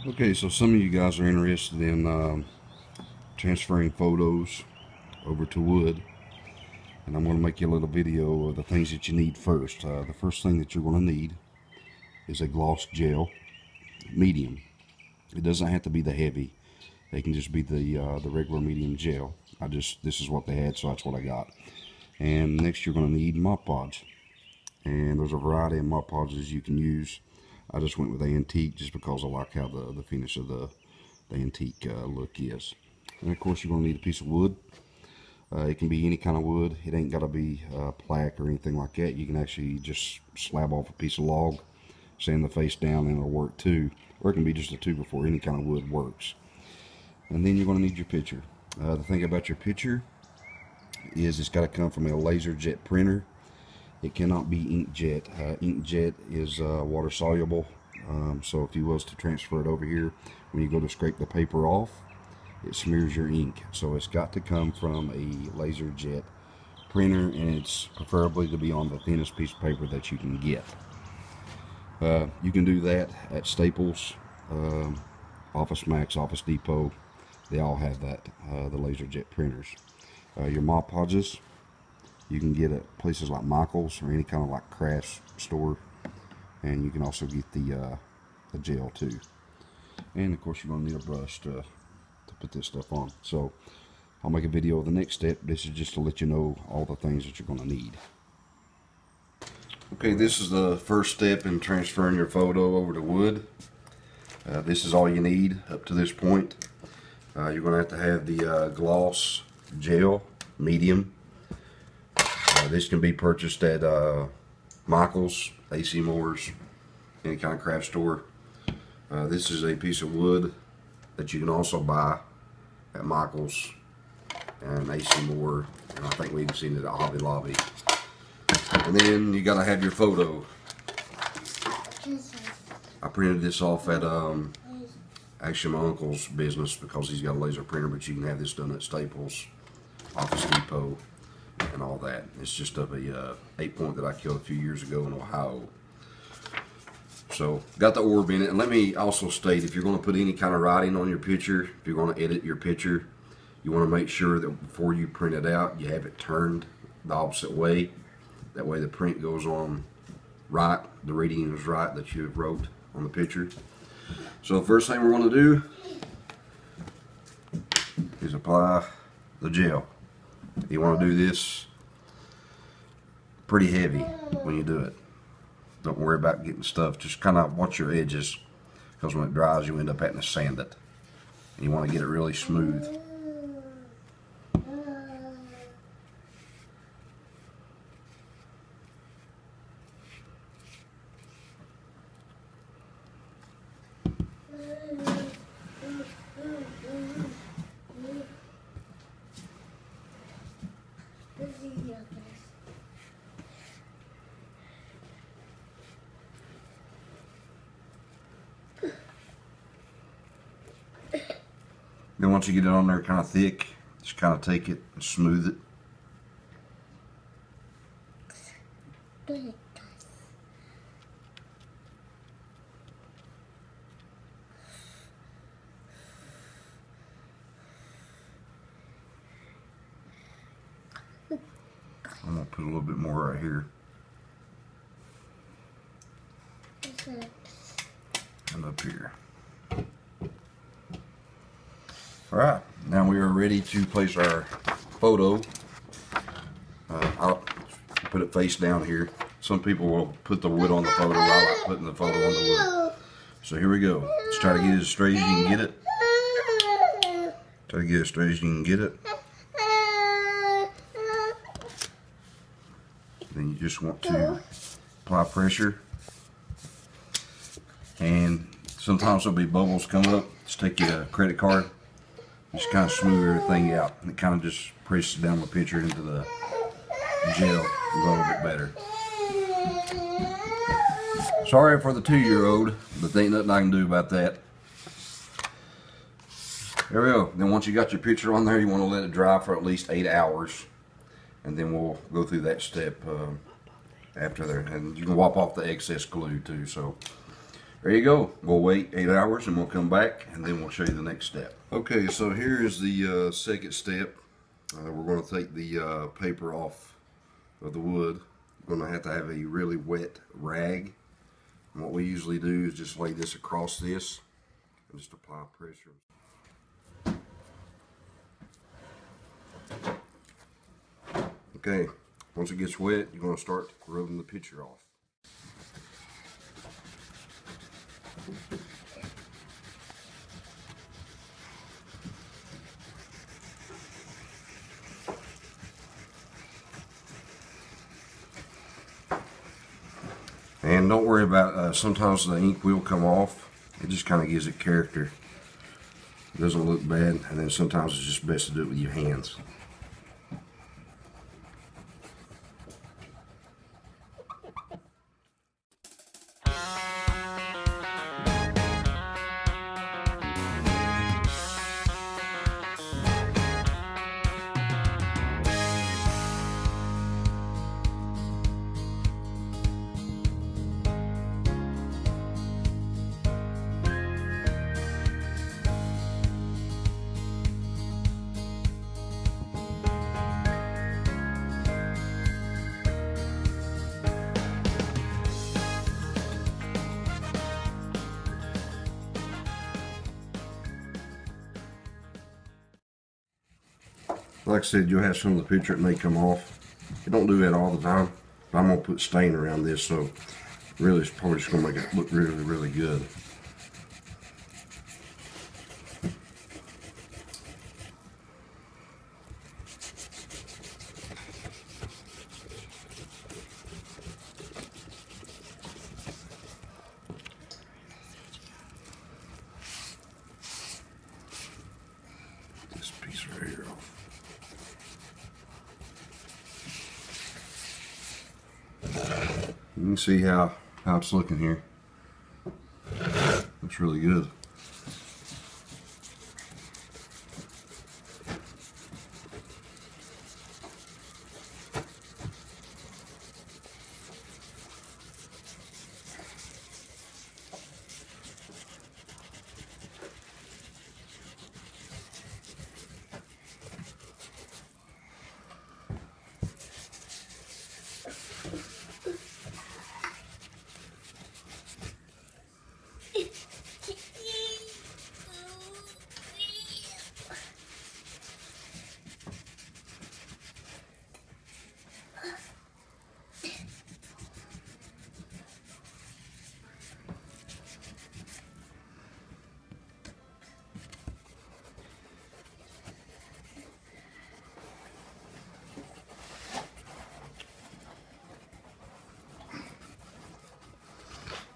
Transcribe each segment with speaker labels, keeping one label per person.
Speaker 1: Okay, so some of you guys are interested in transferring photos over to wood, and I'm going to make you a little video of the things that you need first. The first thing that you're going to need is a gloss gel, medium. It doesn't have to be the heavy. It can just be the regular medium gel. This is what they had, so that's what I got. And next you're going to need Mod Podge, and there's a variety of Mod Podges you can use. I just went with antique just because I like how the finish of the antique look is. And of course you're going to need a piece of wood. It can be any kind of wood. It ain't got to be plaque or anything like that. You can actually just slab off a piece of log, sand the face down, and it'll work too. Or it can be just a 2x4. Any kind of wood works. And then you're going to need your picture. The thing about your picture is it's got to come from a laser jet printer. It cannot be inkjet. Inkjet is water soluble, so if you was to transfer it over here, when you go to scrape the paper off, it smears your ink. So it's got to come from a laser jet printer, and it's preferably to be on the thinnest piece of paper that you can get. You can do that at Staples, Office Max, Office Depot. They all have that, the laser jet printers. Your Mod Podges you can get at places like Michael's or any kind of like craft store, and you can also get the gel too. And of course you're going to need a brush to put this stuff on. So I'll make a video of the next step. This is just to let you know all the things that you're going to need. Okay, this is the first step in transferring your photo over to wood. This is all you need up to this point. You're going to have the gloss gel, medium. This can be purchased at Michael's, AC Moore's, any kind of craft store. This is a piece of wood that you can also buy at Michael's and AC Moore, and I think we've seen it at Hobby Lobby. And then you gotta have your photo. I printed this off at actually my uncle's business because he's got a laser printer, but you can have this done at Staples, Office Depot, and all that. It's just of a 8-point that I killed a few years ago in Ohio. So got the orb in it. And let me also state, if you're going to put any kind of writing on your picture, if you're going to edit your picture, you want to make sure that before you print it out, you have it turned the opposite way. That way the print goes on right, the reading is right that you wrote on the picture. So the first thing we're going to do is apply the gel. You want to do this pretty heavy when you do it. Don't worry about getting stuff. Just kind of watch your edges, because when it dries you end up having to sand it. And you want to get it really smooth. Then once you get it on there kind of thick, just kind of take it and smooth it. I'm going to put a little bit more right here. And up here. Alright, now we are ready to place our photo. I'll put it face down here. Some people will put the wood on the photo. I like putting the photo on the wood. So here we go. Let's try to get it as straight as you can get it. Try to get it as straight as you can get it. Then you just want to apply pressure. And sometimes there'll be bubbles come up. Just take your credit card. Just kind of smooth everything out, and it kind of just presses down the picture into the gel a little bit better. Sorry for the 2-year-old, but there ain't nothing I can do about that. There we go. Then once you got your picture on there, you want to let it dry for at least 8 hours, and then we'll go through that step after there. And you can wipe off the excess glue too. So There you go. We'll wait 8 hours and we'll come back and then we'll show you the next step. Okay, so here is the second step. We're going to take the paper off of the wood. We're going to have a really wet rag. And what we usually do is just lay this across this and just apply pressure. Okay, once it gets wet, you're going to start rubbing the picture off. And don't worry about, sometimes the ink will come off. It just kind of gives it character. It doesn't look bad, and then sometimes it's just best to do it with your hands. Like I said, you'll have some of the picture that may come off. You don't do that all the time, but I'm going to put stain around this, so really it's probably just going to make it look really, really good. This piece right here off. You can see how it's looking here. Looks really good.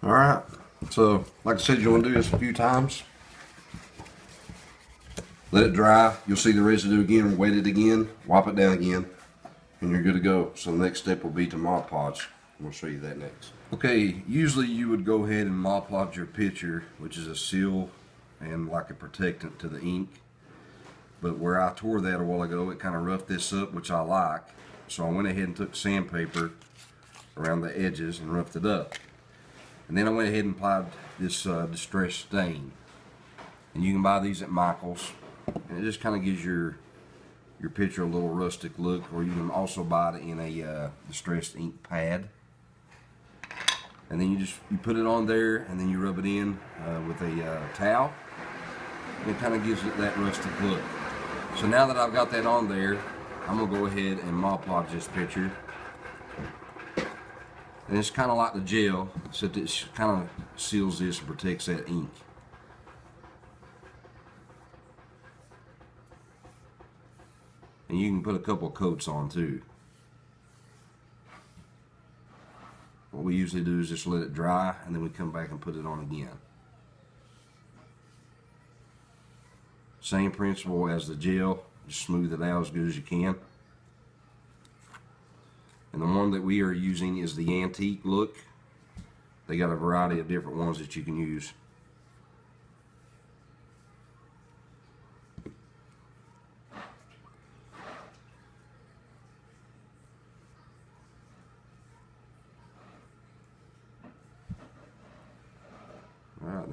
Speaker 1: Alright, so like I said, you want to do this a few times. Let it dry. You'll see the residue again, wet it again, wipe it down again, and you're good to go. So the next step will be to Mod Podge. We'll show you that next. Okay, usually you would go ahead and Mod Podge your picture, which is a seal and like a protectant to the ink. But where I tore that a while ago, it kind of roughed this up, which I like. So I went ahead and took sandpaper around the edges and roughed it up. And then I went ahead and applied this Distress Stain. And you can buy these at Michael's. And it just kind of gives your picture a little rustic look. Or you can also buy it in a distressed ink pad. And then you put it on there, and then you rub it in with a towel. And it kind of gives it that rustic look. So now that I've got that on there, I'm going to go ahead and Mod Podge this picture. And it's kind of like the gel, except it kind of seals this and protects that ink. And you can put a couple coats on too. What we usually do is just let it dry, and then we come back and put it on again. Same principle as the gel, just smooth it out as good as you can. And the one that we are using is the antique look. They got a variety of different ones that you can use.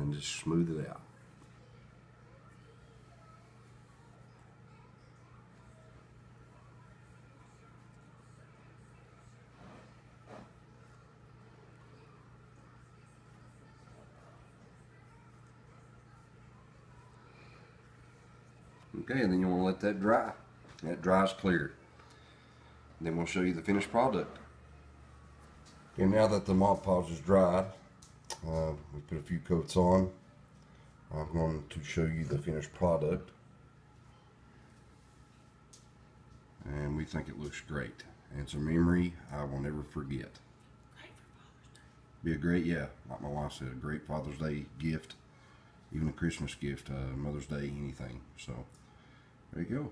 Speaker 2: and just smooth it out. Okay, and then you want to let that dry. That dries clear. Then we'll show you the finished product. Okay, now that the Mod Podge is dried, we put a few coats on. I'm going to show you the finished product. And we think it looks great. And it's a memory I will never forget. Be a great, yeah, like my wife said, a great Father's Day gift. Even a Christmas gift, Mother's Day, anything. So, there you go.